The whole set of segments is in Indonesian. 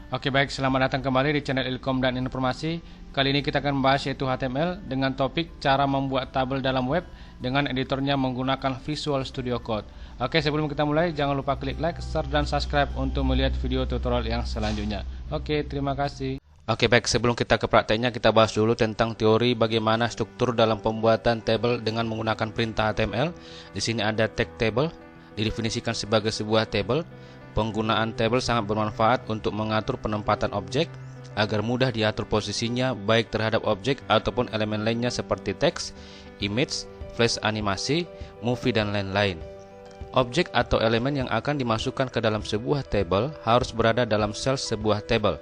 Oke baik, selamat datang kembali di channel Ilkom dan Informasi. Kali ini kita akan membahas yaitu HTML dengan topik cara membuat tabel dalam web dengan editornya menggunakan Visual Studio Code. Oke, sebelum kita mulai jangan lupa klik like, share, dan subscribe untuk melihat video tutorial yang selanjutnya. Oke, terima kasih. Oke baik, sebelum kita ke prakteknya kita bahas dulu tentang teori bagaimana struktur dalam pembuatan tabel dengan menggunakan perintah HTML. Di sini ada tag table, didefinisikan sebagai sebuah tabel. Penggunaan tabel sangat bermanfaat untuk mengatur penempatan objek agar mudah diatur posisinya baik terhadap objek ataupun elemen lainnya seperti teks, image, flash animasi, movie, dan lain-lain. Objek atau elemen yang akan dimasukkan ke dalam sebuah tabel harus berada dalam sel sebuah tabel.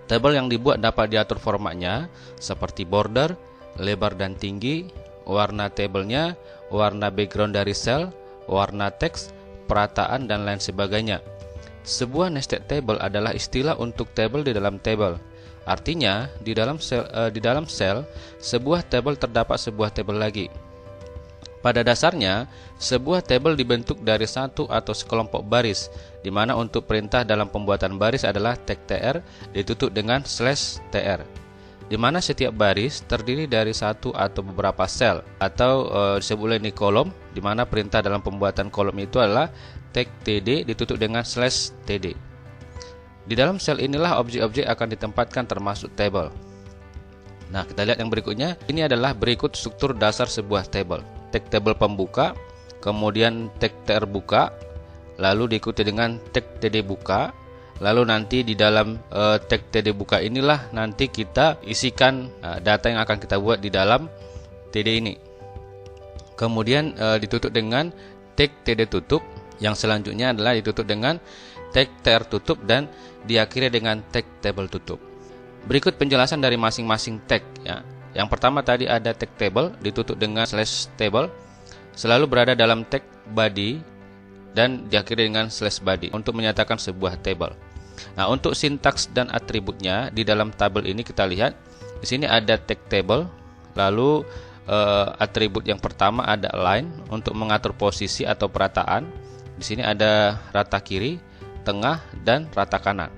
Tabel yang dibuat dapat diatur formatnya seperti border, lebar dan tinggi, warna tabelnya, warna background dari sel, warna teks, perataan, dan lain sebagainya. Sebuah nested table adalah istilah untuk tabel di dalam tabel. Artinya, di dalam sel sebuah tabel terdapat sebuah tabel lagi. Pada dasarnya, sebuah tabel dibentuk dari satu atau sekelompok baris, di mana untuk perintah dalam pembuatan baris adalah tag tr ditutup dengan /tr. Di mana setiap baris terdiri dari satu atau beberapa sel atau disebut ini kolom, di mana perintah dalam pembuatan kolom itu adalah tag td ditutup dengan /td. Di dalam sel inilah objek-objek akan ditempatkan termasuk tabel. Nah, kita lihat yang berikutnya. Ini adalah berikut struktur dasar sebuah tabel. Tag table pembuka, kemudian tag tr buka, lalu diikuti dengan tag td buka. Lalu nanti di dalam tag td buka inilah nanti kita isikan data yang akan kita buat di dalam td ini. Kemudian ditutup dengan tag td tutup. Yang selanjutnya adalah ditutup dengan tag tr tutup dan diakhiri dengan tag table tutup. Berikut penjelasan dari masing-masing tag ya. Yang pertama tadi ada tag table ditutup dengan /table, selalu berada dalam tag body dan diakhiri dengan /body untuk menyatakan sebuah table. Nah, untuk sintaks dan atributnya di dalam tabel ini kita lihat di sini ada tag table, lalu atribut yang pertama ada align untuk mengatur posisi atau perataan. Di sini ada rata kiri, tengah, dan rata kanan.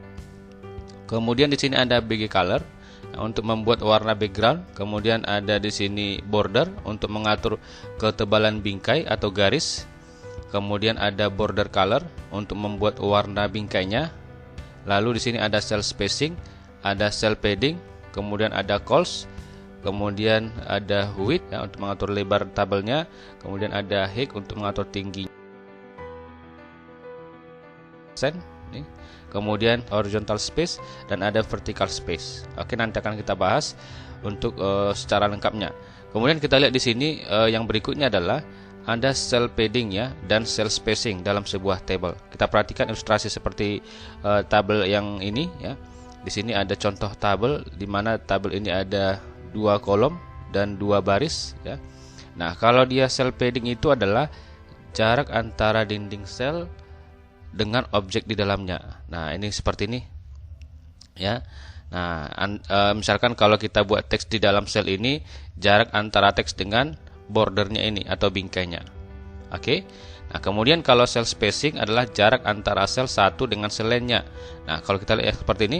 Kemudian di sini ada bg color untuk membuat warna background. Kemudian ada di sini border untuk mengatur ketebalan bingkai atau garis. Kemudian ada border color untuk membuat warna bingkainya. Lalu di sini ada cell spacing, ada cell padding, kemudian ada calls, kemudian ada width ya, untuk mengatur lebar tabelnya, kemudian ada height untuk mengatur tinggi. Kemudian horizontal space dan ada vertical space. Oke, nanti akan kita bahas untuk secara lengkapnya. Kemudian kita lihat di sini yang berikutnya adalah ada cell padding ya dan cell spacing dalam sebuah table. Kita perhatikan ilustrasi seperti tabel yang ini ya. Di sini ada contoh tabel di mana tabel ini ada 2 kolom dan 2 baris ya. Nah, kalau dia cell padding itu adalah jarak antara dinding sel dengan objek di dalamnya. Nah, ini seperti ini ya. Nah, misalkan kalau kita buat teks di dalam sel ini, jarak antara teks dengan bordernya ini atau bingkainya. Oke. Nah, kemudian kalau cell spacing adalah jarak antara sel satu dengan sel lainnya. Nah, kalau kita lihat seperti ini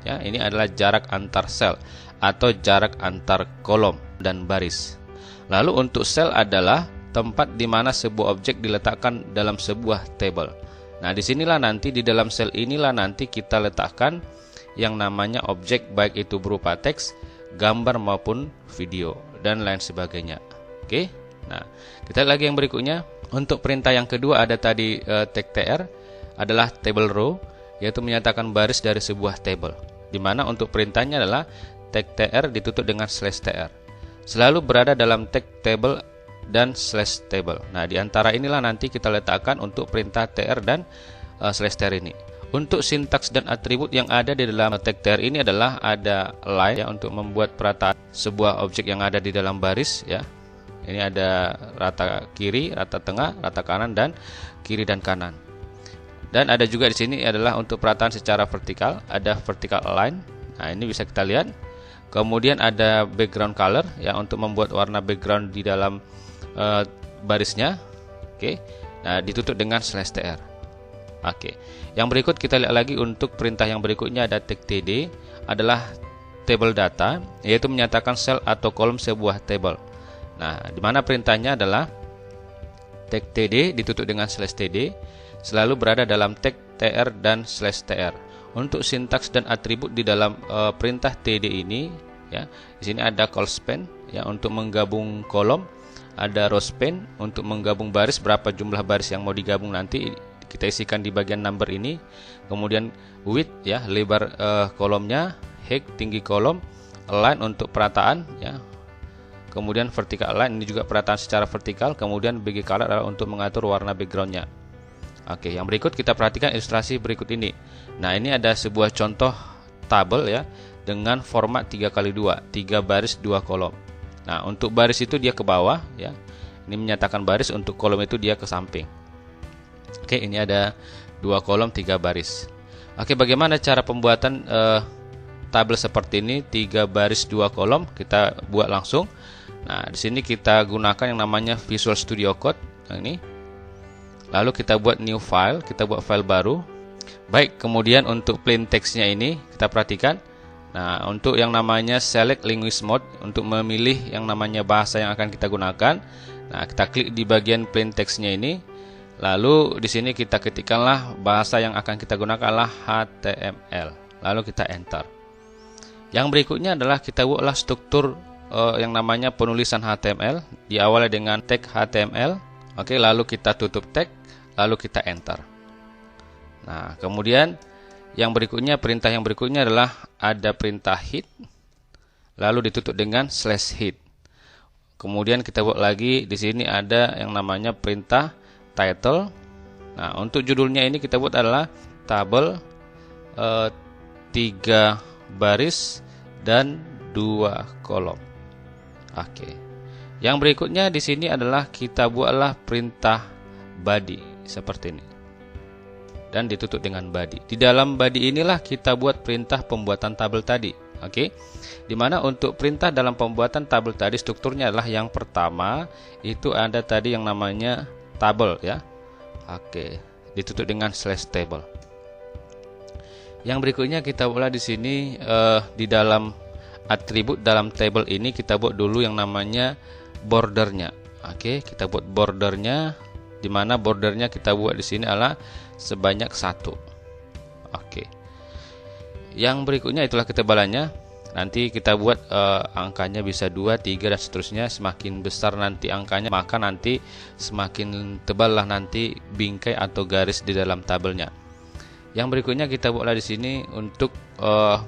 ya, ini adalah jarak antar sel atau jarak antar kolom dan baris. Lalu untuk sel adalah tempat di mana sebuah objek diletakkan dalam sebuah table. Nah, disinilah nanti di dalam sel inilah nanti kita letakkan yang namanya objek, baik itu berupa teks, gambar maupun video dan lain sebagainya. Oke. Nah, kita lihat lagi yang berikutnya. Untuk perintah yang kedua ada tadi tag tr adalah table row, yaitu menyatakan baris dari sebuah table. Di mana untuk perintahnya adalah tag tr ditutup dengan /tr. Selalu berada dalam tag table dan /table. Nah, di antara inilah nanti kita letakkan untuk perintah tr dan /tr ini. Untuk sintaks dan atribut yang ada di dalam tag tr ini adalah ada line ya, untuk membuat perataan sebuah objek yang ada di dalam baris ya. Ini ada rata kiri, rata tengah, rata kanan, dan kiri dan kanan. Dan ada juga di sini adalah untuk perataan secara vertikal, ada vertical align. Nah, ini bisa kita lihat. Kemudian ada background color ya, untuk membuat warna background di dalam barisnya. Oke. Nah, ditutup dengan /tr. Oke. Yang berikut kita lihat lagi untuk perintah yang berikutnya ada tag td adalah table data, yaitu menyatakan sel atau kolom sebuah table. Nah, di mana perintahnya adalah tag td ditutup dengan /td selalu berada dalam tag tr dan /tr. Untuk sintaks dan atribut di dalam perintah td ini, ya, di sini ada call span ya untuk menggabung kolom, ada row span untuk menggabung baris, berapa jumlah baris yang mau digabung nanti kita isikan di bagian number ini. Kemudian width ya, lebar kolomnya, height tinggi kolom, align untuk perataan ya. Kemudian vertical align, ini juga perataan secara vertikal. Kemudian bg color adalah untuk mengatur warna backgroundnya. Oke, yang berikut kita perhatikan ilustrasi berikut ini. Nah, ini ada sebuah contoh tabel ya dengan format 3x2, 3 baris 2 kolom. Nah, untuk baris itu dia ke bawah ya. Ini menyatakan baris, untuk kolom itu dia ke samping. Oke, ini ada 2 kolom 3 baris. Oke, bagaimana cara pembuatan tabel seperti ini 3 baris 2 kolom? Kita buat langsung. Nah, di sini kita gunakan yang namanya Visual Studio Code. Nah, ini. Lalu kita buat new file, kita buat file baru. Baik, kemudian untuk plain text-nya ini kita perhatikan. Nah, untuk yang namanya select language mode, untuk memilih yang namanya bahasa yang akan kita gunakan. Nah, kita klik di bagian plain text-nya ini. Lalu di sini kita ketikkanlah bahasa yang akan kita gunakan adalah HTML. Lalu kita enter. Yang berikutnya adalah kita buatlah struktur yang namanya penulisan HTML, diawali dengan tag HTML. Oke, lalu kita tutup tag, lalu kita enter. Nah, kemudian yang berikutnya, perintah yang berikutnya adalah ada perintah hit, lalu ditutup dengan /hit. Kemudian kita buat lagi di sini ada yang namanya perintah title. Nah, untuk judulnya ini kita buat adalah tabel 3 baris dan 2 kolom. Oke. Yang berikutnya di sini adalah kita buatlah perintah body seperti ini. Dan ditutup dengan body. Di dalam body inilah kita buat perintah pembuatan tabel tadi. Oke. Dimana untuk perintah dalam pembuatan tabel tadi strukturnya adalah yang pertama itu ada tadi yang namanya tabel ya. Oke, ditutup dengan /table. Yang berikutnya kita buat di sini di dalam atribut dalam table ini kita buat dulu yang namanya bordernya. Oke, kita buat bordernya, di mana bordernya kita buat di sini adalah sebanyak 1. Oke. Yang berikutnya itulah ketebalannya. Nanti kita buat angkanya bisa 2, 3 dan seterusnya. Semakin besar nanti angkanya, maka nanti semakin tebal lah nanti bingkai atau garis di dalam tabelnya. Yang berikutnya kita buatlah di sini untuk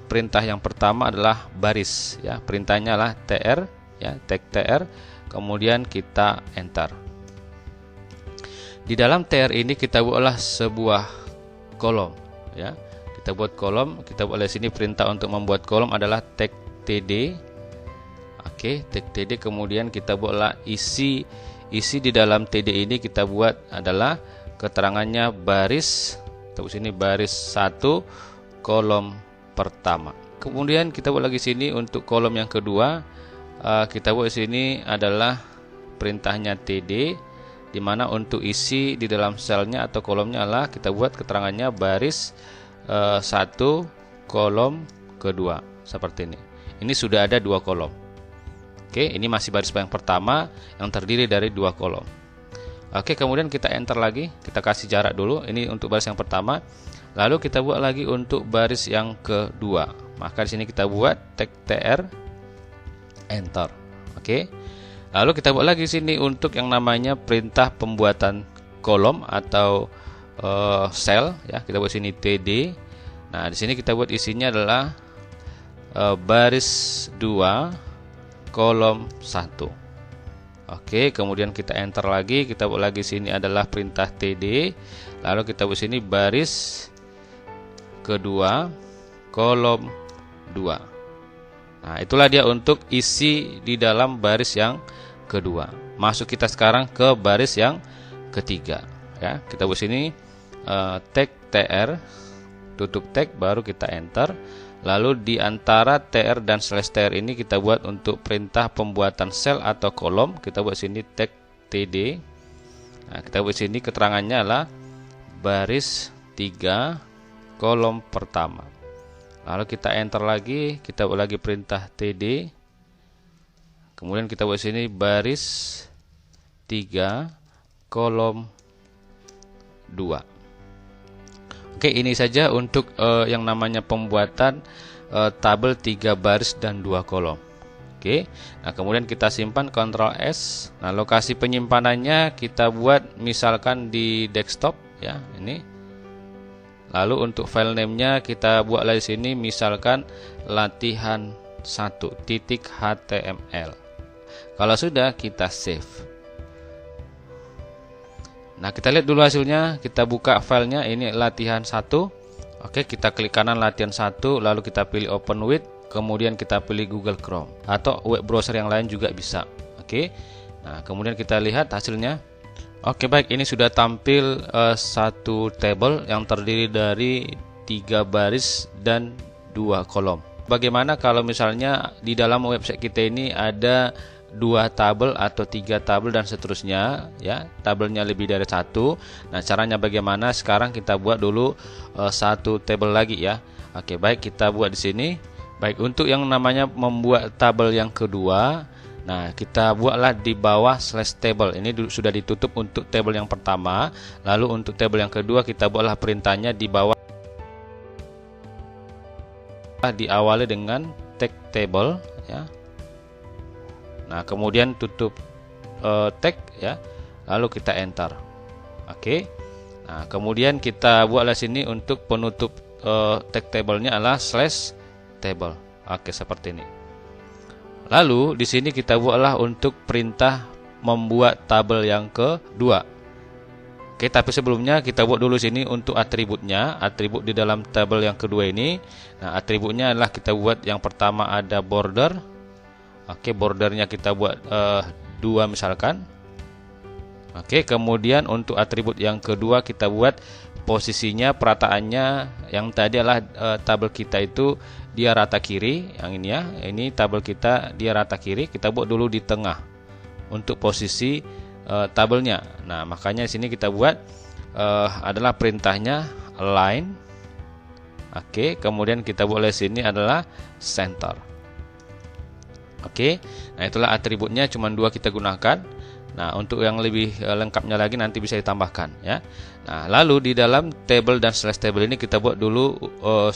perintah yang pertama adalah baris ya. Perintahnya adalah tr ya, tag tr. Kemudian kita enter. Di dalam tr ini kita buatlah sebuah kolom ya. Kita buat kolom, kita buat di sini perintah untuk membuat kolom adalah tag td. Oke, tag td. Kemudian kita buatlah isi di dalam td ini kita buat adalah keterangannya baris. Kita buat sini baris 1 kolom pertama. Kemudian kita buat lagi sini untuk kolom yang kedua. Kita buat sini adalah perintahnya td, dimana untuk isi di dalam selnya atau kolomnya adalah kita buat keterangannya baris 1 kolom kedua seperti ini. Ini sudah ada 2 kolom. Oke, ini masih baris yang pertama yang terdiri dari 2 kolom. Oke, kemudian kita enter lagi, kita kasih jarak dulu. Ini untuk baris yang pertama. Lalu kita buat lagi untuk baris yang kedua. Maka di sini kita buat tag tr, enter. Oke. Lalu kita buat lagi sini untuk yang namanya perintah pembuatan kolom atau sel ya. Kita buat sini td. Nah, di sini kita buat isinya adalah baris 2 kolom 1. Oke, kemudian kita enter lagi, kita buat lagi sini adalah perintah td. Lalu kita buat sini baris kedua kolom 2. Nah, itulah dia untuk isi di dalam baris yang kedua. Masuk kita sekarang ke baris yang ketiga ya. Kita buat sini tag tr, tutup tag, baru kita enter. Lalu di antara tr dan /tr ini kita buat untuk perintah pembuatan sel atau kolom. Kita buat sini tag td. Nah, kita buat sini keterangannya adalah baris 3 kolom pertama. Lalu kita enter lagi, kita buat lagi perintah TD. Kemudian kita buat sini baris 3 kolom 2. Oke, ini saja untuk yang namanya pembuatan tabel 3 baris dan 2 kolom. Oke. Nah, kemudian kita simpan Ctrl S. Nah, lokasi penyimpanannya kita buat misalkan di desktop ya, ini. Lalu untuk file name-nya kita buat di sini misalkan latihan 1.html. Kalau sudah, kita save. Nah, kita lihat dulu hasilnya. Kita buka filenya, ini latihan 1. Oke, kita klik kanan latihan 1, lalu kita pilih open with, kemudian kita pilih Google Chrome atau web browser yang lain juga bisa. Oke. Nah, kemudian kita lihat hasilnya. Oke, baik, ini sudah tampil satu tabel yang terdiri dari 3 baris dan 2 kolom. Bagaimana kalau misalnya di dalam website kita ini ada 2 tabel atau 3 tabel dan seterusnya ya, tabelnya lebih dari 1. Nah, caranya bagaimana? Sekarang kita buat dulu satu tabel lagi ya. Oke, baik, kita buat di sini. Baik, untuk yang namanya membuat tabel yang kedua, nah, kita buatlah di bawah slash table. Ini sudah ditutup untuk table yang pertama. Lalu untuk table yang kedua kita buatlah perintahnya di bawah, diawali dengan tag table ya. Nah, kemudian tutup tag ya. Lalu kita enter. Oke. Nah, kemudian kita buatlah sini untuk penutup tag table-nya adalah slash table. Oke, seperti ini. Lalu di sini kita buatlah untuk perintah membuat tabel yang kedua. Oke, tapi sebelumnya kita buat dulu sini untuk atributnya, atribut di dalam tabel yang kedua ini. Nah, atributnya adalah kita buat yang pertama ada border. Oke, bordernya kita buat 2 misalkan. Oke, kemudian untuk atribut yang kedua kita buat posisinya, perataannya. Yang tadi adalah tabel kita itu dia rata kiri, yang ini ya. Ini tabel kita dia rata kiri, kita buat dulu di tengah untuk posisi tabelnya. Nah, makanya di sini kita buat adalah perintahnya align. Oke, kemudian kita buat di sini adalah center. Oke, nah itulah atributnya, cuma 2 kita gunakan. Nah, untuk yang lebih lengkapnya lagi nanti bisa ditambahkan ya. Nah, lalu di dalam table dan slash table ini kita buat dulu 1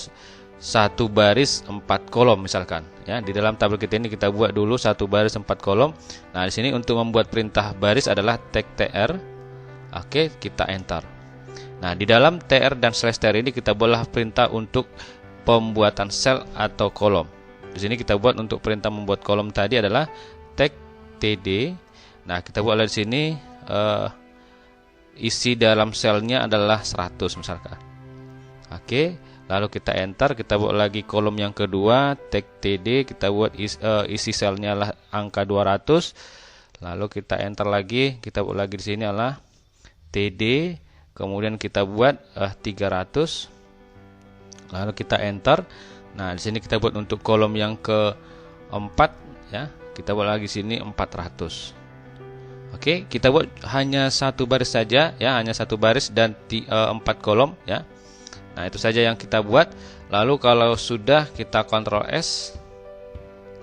baris 4 kolom misalkan ya. Di dalam tabel kita ini kita buat dulu 1 baris 4 kolom. Nah, di sini untuk membuat perintah baris adalah tag tr. Oke, kita enter. Nah, di dalam tr dan slash tr ini kita buatlah perintah untuk pembuatan sel atau kolom. Di sini kita buat untuk perintah membuat kolom tadi adalah tag td. Nah, kita buatlah di sini isi dalam selnya adalah 100 misalkan. Oke, lalu kita enter, kita buat lagi kolom yang kedua, tag td, kita buat isi selnya adalah angka 200. Lalu kita enter lagi, kita buat lagi di sini adalah td, kemudian kita buat 300. Lalu kita enter. Nah, di sini kita buat untuk kolom yang keempat ya. Kita buat lagi sini 400. Oke, kita buat hanya 1 baris saja ya, hanya 1 baris dan 4 kolom ya. Nah, itu saja yang kita buat. Lalu kalau sudah kita Ctrl S.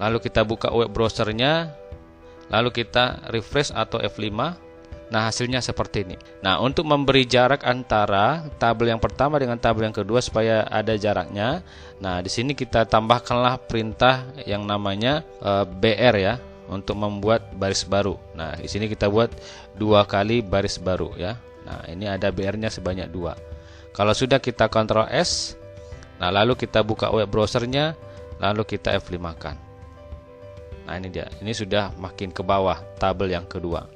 Lalu kita buka web browsernya. Lalu kita refresh atau F5. Nah, hasilnya seperti ini. Nah, untuk memberi jarak antara tabel yang pertama dengan tabel yang kedua supaya ada jaraknya. Nah, di sini kita tambahkanlah perintah yang namanya BR ya, untuk membuat baris baru. Nah, di sini kita buat 2 kali baris baru ya. Nah, ini ada BR-nya sebanyak 2. Kalau sudah kita Ctrl S. Nah, lalu kita buka web browsernya, lalu kita F5-kan. Nah, ini dia. Ini sudah makin ke bawah tabel yang kedua.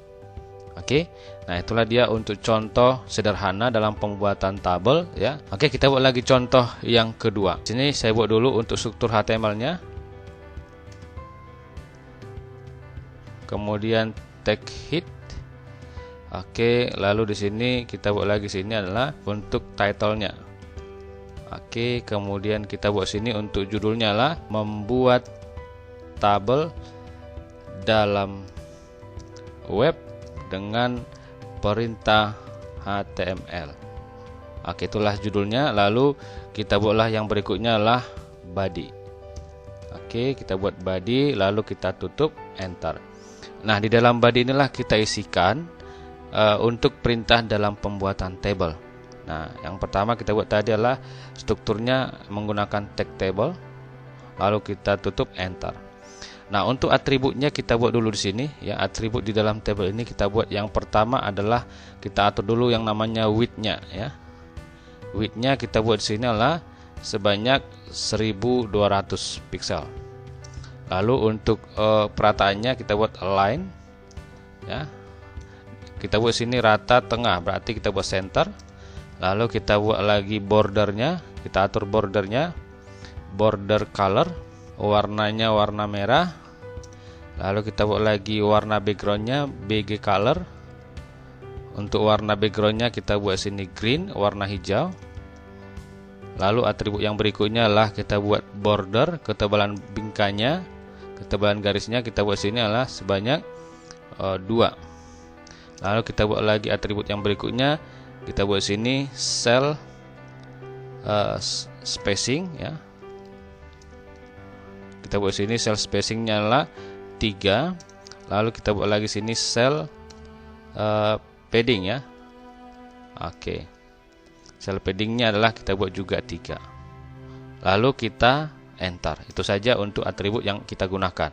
Oke. Nah, itulah dia untuk contoh sederhana dalam pembuatan tabel ya. Oke, kita buat lagi contoh yang kedua. Di sini saya buat dulu untuk struktur HTML-nya. Kemudian tag head. Oke, lalu di sini kita buat lagi sini adalah untuk title-nya. Oke, kemudian kita buat sini untuk judulnya lah membuat tabel dalam web dengan perintah HTML. Oke, itulah judulnya. Lalu kita buatlah yang berikutnya adalah body. Oke, kita buat body, lalu kita tutup, enter. Nah, di dalam body inilah kita isikan untuk perintah dalam pembuatan table. Nah, yang pertama kita buat tadi adalah strukturnya menggunakan tag table, lalu kita tutup, enter. Nah, untuk atributnya kita buat dulu di sini ya. Atribut di dalam table ini kita buat yang pertama adalah kita atur dulu yang namanya width-nya ya. Width-nya kita buat di sini adalah sebanyak 1200 pixel. Lalu untuk perataannya kita buat align ya. Kita buat sini rata tengah, berarti kita buat center. Lalu kita buat lagi bordernya, kita atur bordernya, border color, warnanya warna merah. Lalu kita buat lagi warna backgroundnya BG color. Untuk warna backgroundnya kita buat sini green, warna hijau. Lalu atribut yang berikutnya adalah kita buat border, ketebalan bingkainya, ketebalan garisnya kita buat sini adalah sebanyak 2. Lalu kita buat lagi atribut yang berikutnya, kita buat sini cell spacing ya. Kita buat sini cell spacingnya adalah 3. Lalu kita buat lagi sini cell padding ya. Oke. Cell paddingnya adalah kita buat juga 3. Lalu kita enter. Itu saja untuk atribut yang kita gunakan.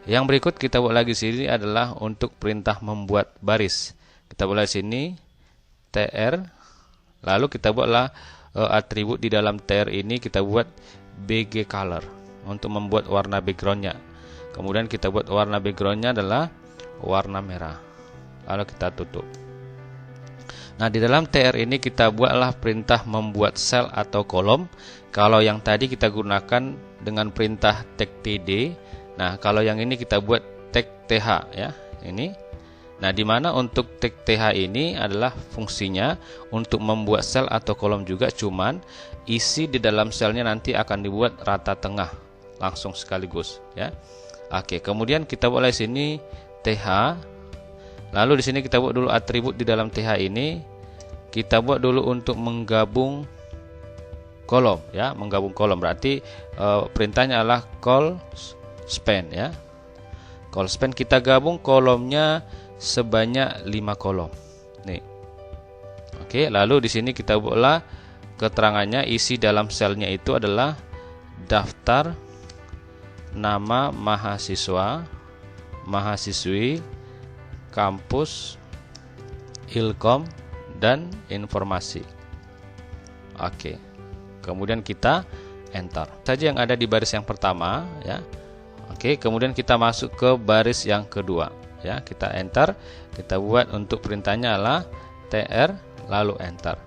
Yang berikut kita buat lagi sini adalah untuk perintah membuat baris. Kita buat lagi sini tr. Lalu kita buatlah atribut di dalam tr ini kita buat bg color untuk membuat warna backgroundnya. Kemudian kita buat warna backgroundnya adalah warna merah. Lalu kita tutup. Nah, di dalam tr ini kita buatlah perintah membuat sel atau kolom. Kalau yang tadi kita gunakan dengan perintah tag td. Nah, kalau yang ini kita buat tag th ya. Ini. Nah, di mana untuk tag th ini adalah fungsinya untuk membuat sel atau kolom juga, cuman isi di dalam selnya nanti akan dibuat rata tengah langsung sekaligus ya. Oke, kemudian kita buat lagi sini th. Lalu di sini kita buat dulu atribut di dalam th ini. Kita buat dulu untuk menggabung kolom ya, menggabung kolom. Berarti perintahnya adalah call span ya. Call span kita gabung kolomnya sebanyak 5 kolom. Nih. Oke, lalu di sini kita buatlah keterangannya, isi dalam selnya itu adalah daftar nama mahasiswa, mahasiswi, kampus, ilkom, dan informasi. Oke. Kemudian kita enter. Saja yang ada di baris yang pertama ya. Oke, kemudian kita masuk ke baris yang kedua ya. Kita enter, kita buat untuk perintahnya adalah tr lalu enter.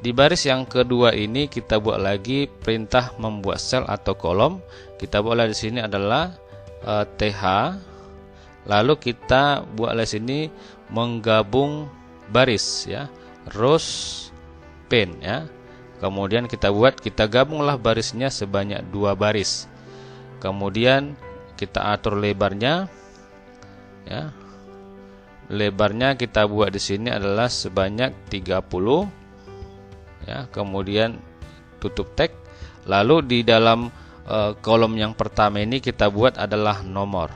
Di baris yang kedua ini kita buat lagi perintah membuat sel atau kolom. Kita buatlah di sini adalah th. Lalu kita buatlah di sini menggabung baris ya, rows pin ya. Kemudian kita gabunglah barisnya sebanyak 2 baris. Kemudian kita atur lebarnya ya. Lebarnya kita buat di sini adalah sebanyak 30 ya. Kemudian tutup tag. Lalu di dalam kolom yang pertama ini kita buat adalah nomor.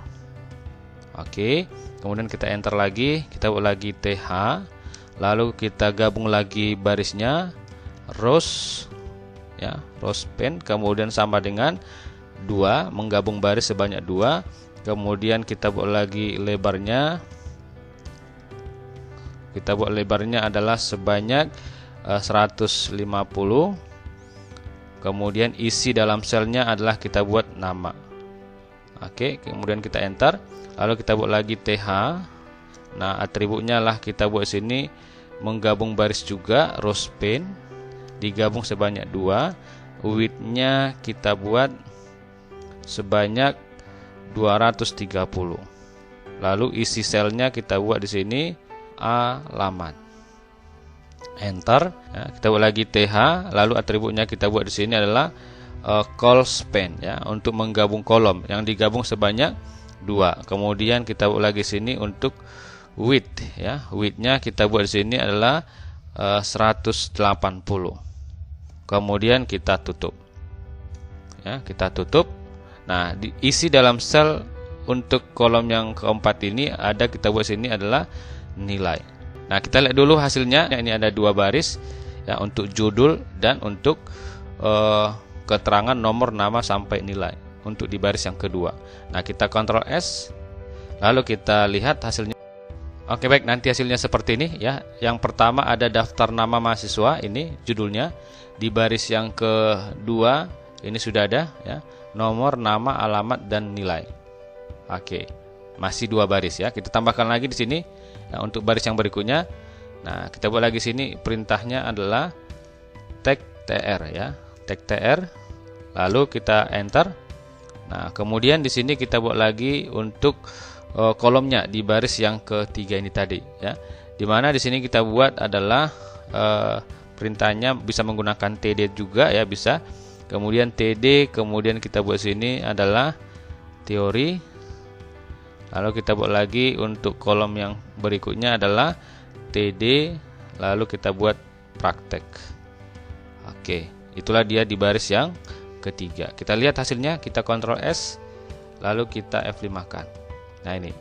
Oke, kemudian kita enter lagi, kita buat lagi th. Lalu kita gabung lagi barisnya, rows ya, rows pen, kemudian sama dengan 2, menggabung baris sebanyak 2. Kemudian kita buat lagi lebarnya. Kita buat lebarnya adalah sebanyak 150. Kemudian isi dalam selnya adalah kita buat nama. Oke, kemudian kita enter. Lalu kita buat lagi th. Nah, atributnya lah kita buat sini menggabung baris juga, rows pen, digabung sebanyak 2. Width-nya kita buat sebanyak 230. Lalu isi selnya kita buat di sini alamat. Enter. Ya, kita buat lagi th. Lalu atributnya kita buat di sini adalah call span ya, untuk menggabung kolom yang digabung sebanyak 2. Kemudian kita buat lagi sini untuk width ya. Width-nya kita buat di sini adalah 180. Kemudian kita tutup. Ya, kita tutup. Nah, diisi dalam sel untuk kolom yang keempat ini ada, kita buat sini adalah nilai. Nah, kita lihat dulu hasilnya. Ini ada 2 baris ya, untuk judul dan untuk keterangan nomor, nama sampai nilai untuk di baris yang kedua. Nah, kita Ctrl S, lalu kita lihat hasilnya. Oke, baik, nanti hasilnya seperti ini ya. Yang pertama ada daftar nama mahasiswa, ini judulnya. Di baris yang kedua ini sudah ada ya, nomor, nama, alamat dan nilai. Oke, masih 2 baris ya. Kita tambahkan lagi di sini ya, untuk baris yang berikutnya. Nah, kita buat lagi sini perintahnya adalah tag tr ya, tag tr. Lalu kita enter. Nah, kemudian di sini kita buat lagi untuk kolomnya di baris yang ketiga ini tadi ya. Dimana di sini kita buat adalah perintahnya bisa menggunakan td juga ya, bisa. Kemudian td, kemudian kita buat sini adalah teori. Lalu kita buat lagi untuk kolom yang berikutnya adalah td, lalu kita buat praktek. Oke, itulah dia di baris yang ketiga. Kita lihat hasilnya, kita Ctrl S, lalu kita F5 kan. Nah, ini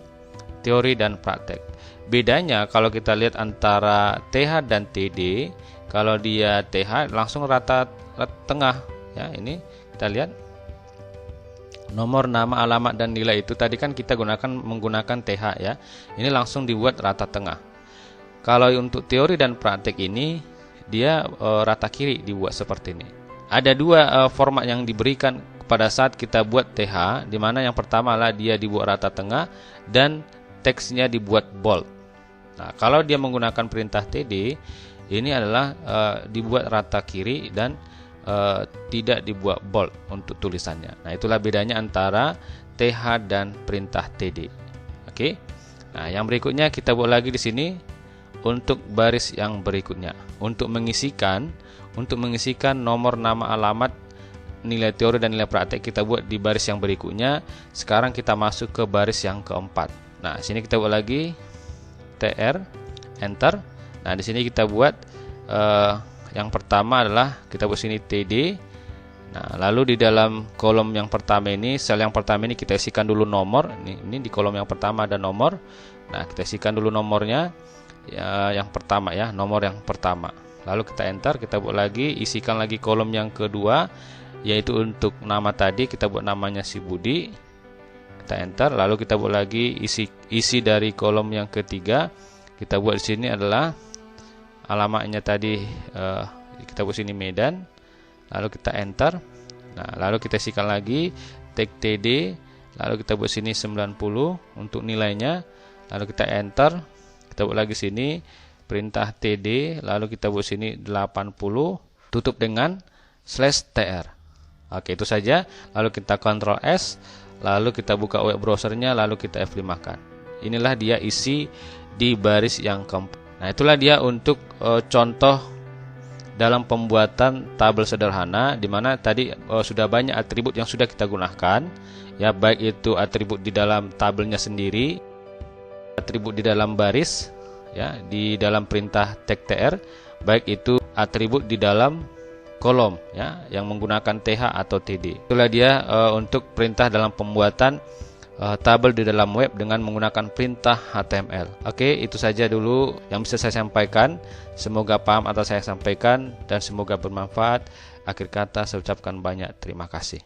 teori dan praktek. Bedanya kalau kita lihat antara TH dan TD, kalau dia TH langsung rata tengah ya. Ini kita lihat nomor, nama, alamat dan nilai itu tadi kan kita menggunakan TH ya. Ini langsung dibuat rata tengah. Kalau untuk teori dan praktek ini dia rata kiri dibuat seperti ini. Ada 2 format yang diberikan pada saat kita buat TH, dimana yang pertama adalah dia dibuat rata tengah dan teksnya dibuat bold. Nah, kalau dia menggunakan perintah TD, ini adalah dibuat rata kiri dan tidak dibuat bold untuk tulisannya. Nah, itulah bedanya antara TH dan perintah TD. Oke. Nah, yang berikutnya kita buat lagi di sini untuk baris yang berikutnya. Untuk mengisikan nomor, nama, alamat, nilai teori dan nilai praktek kita buat di baris yang berikutnya. Sekarang kita masuk ke baris yang keempat. Nah, sini kita buat lagi tr, enter. Nah, di sini kita buat yang pertama adalah kita buat sini td. Nah, lalu di dalam kolom yang pertama ini, sel yang pertama ini kita isikan dulu nomor. Ini di kolom yang pertama ada nomor. Nah, kita isikan dulu nomornya ya, yang pertama ya, nomor yang pertama. Lalu kita enter, kita buat lagi, isikan lagi kolom yang kedua, yaitu untuk nama tadi kita buat namanya si Budi. Kita enter, lalu kita buat lagi isi dari kolom yang ketiga. Kita buat di sini adalah alamatnya tadi, kita buat sini Medan. Lalu kita enter. Nah, lalu kita isikan lagi tag td, lalu kita buat sini 90 untuk nilainya. Lalu kita enter. Kita buat lagi sini perintah td, lalu kita buat sini 80, tutup dengan /tr. Oke, itu saja. Lalu kita Ctrl S, lalu kita buka web browsernya, lalu kita F5 kan. Inilah dia isi di baris yang keempat. Nah, itulah dia untuk contoh dalam pembuatan tabel sederhana, di mana tadi sudah banyak atribut yang sudah kita gunakan ya, baik itu atribut di dalam tabelnya sendiri, atribut di dalam baris ya, di dalam perintah tag tr, baik itu atribut di dalam kolom ya yang menggunakan TH atau TD. Itulah dia untuk perintah dalam pembuatan tabel di dalam web dengan menggunakan perintah HTML. Oke, itu saja dulu yang bisa saya sampaikan. Semoga paham atas saya sampaikan dan semoga bermanfaat. Akhir kata saya ucapkan banyak terima kasih.